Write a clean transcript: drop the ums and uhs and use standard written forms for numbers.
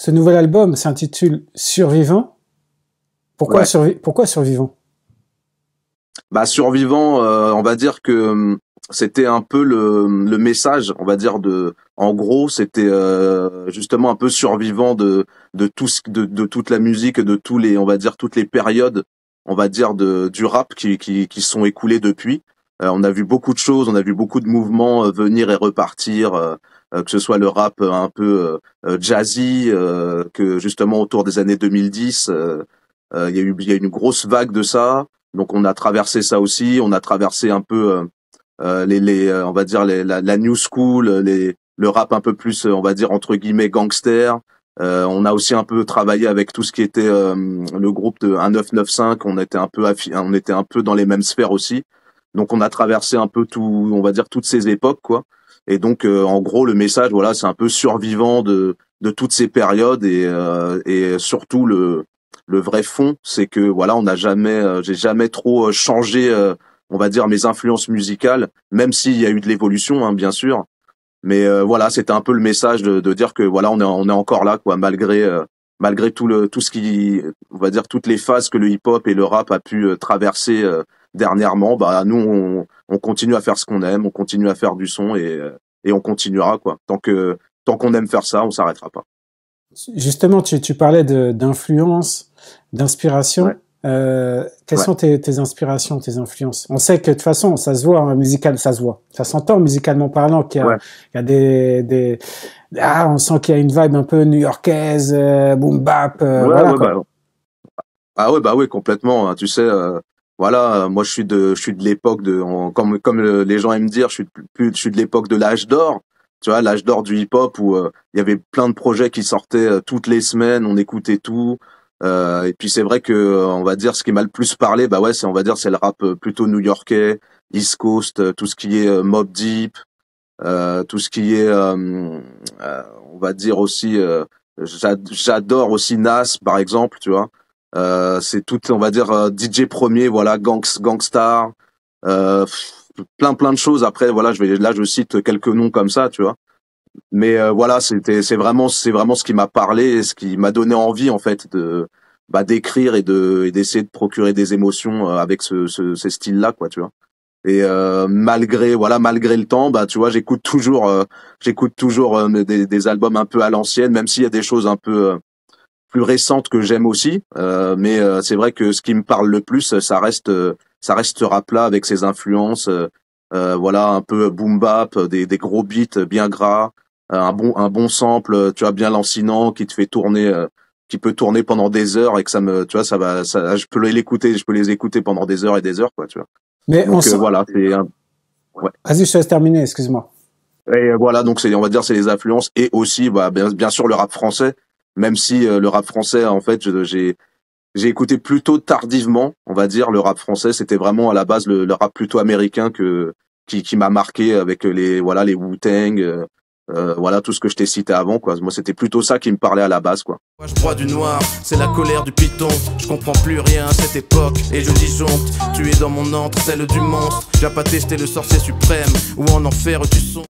ce nouvel album s'intitule Survivant. Pourquoi, Ouais. pourquoi Survivant? Bah, Survivant, on va dire que c'était un peu le message, on va dire en gros, c'était justement un peu survivant de de toute la musique, de tous les, on va dire toutes les périodes, on va dire du rap qui sont écoulées depuis. On a vu beaucoup de choses, on a vu beaucoup de mouvements venir et repartir, que ce soit le rap un peu jazzy, que justement autour des années 2010, il y a eu une grosse vague de ça. Donc on a traversé ça aussi, on a traversé un peu on va dire la new school, le rap un peu plus, on va dire entre guillemets gangster. On a aussi un peu travaillé avec tout ce qui était le groupe de 1995. On était un peu dans les mêmes sphères aussi. Donc on a traversé un peu tout, on va dire toutes ces époques quoi. Et donc en gros le message voilà c'est un peu survivant de toutes ces périodes et surtout le vrai fond c'est que voilà on n'a jamais j'ai jamais trop changé on va dire mes influences musicales, même s'il y a eu de l'évolution, hein, bien sûr. Mais voilà, c'était un peu le message de dire que voilà, on est encore là, quoi, malgré tout ce qui, on va dire toutes les phases que le hip-hop et le rap a pu traverser dernièrement. Bah nous, on continue à faire ce qu'on aime, on continue à faire du son et on continuera, quoi. Tant qu'on aime faire ça, on s'arrêtera pas. Justement, tu parlais d'influence, d'inspiration. Ouais. Quelles Ouais. sont tes inspirations, tes influences? On sait que de toute façon, ça se voit, hein, ça se voit. Ça s'entend musicalement parlant Ouais. il y a on sent qu'il y a une vibe un peu new-yorkaise, boom bap, Ouais, voilà ouais, quoi. bah, ah ouais, bah oui, complètement, hein. Tu sais, voilà, moi je suis de l'époque comme les gens aiment dire, je suis de l'époque de l'âge d'or. Tu vois, l'âge d'or du hip-hop où il y avait plein de projets qui sortaient toutes les semaines, on écoutait tout. Et puis c'est vrai que on va dire ce qui m'a le plus parlé, bah ouais, c'est le rap plutôt new-yorkais, East Coast, tout ce qui est Mobb Deep, tout ce qui est on va dire aussi j'adore aussi Nas par exemple, tu vois. C'est tout, on va dire DJ Premier, voilà, Gangstar, plein de choses. Après, voilà, je cite quelques noms comme ça, tu vois. Mais voilà, c'est vraiment ce qui m'a parlé et ce qui m'a donné envie en fait d'écrire et d'essayer de procurer des émotions avec ces styles-là, quoi, tu vois. Et malgré le temps, bah tu vois, j'écoute toujours des albums un peu à l'ancienne, même s'il y a des choses un peu plus récentes que j'aime aussi. Mais c'est vrai que ce qui me parle le plus, ça reste ce rap-là avec ses influences, voilà, un peu boom bap, des gros beats bien gras, un bon sample, tu vois, bien lancinant, qui te fait tourner, qui peut tourner pendant des heures et que tu vois, je peux les écouter pendant des heures et des heures, quoi, tu vois. Mais on Donc sent... voilà, ouais. Vas-y, je te laisse terminer, excuse-moi. Et voilà, donc on va dire, c'est les influences et aussi, bah, bien sûr, le rap français. Même si le rap français, en fait, j'ai écouté plutôt tardivement, on va dire, le rap français. C'était vraiment à la base le rap plutôt américain qui m'a marqué avec voilà, les Wu-Tang, voilà, tout ce que je t'ai cité avant, quoi. Moi, c'était plutôt ça qui me parlait à la base, quoi. Moi je crois du noir, c'est la colère du python. Je comprends plus rien à cette époque et je disjoncte. Tu es dans mon antre, celle du monstre. J'ai pas testé le sorcier suprême ou en enfer tu sens.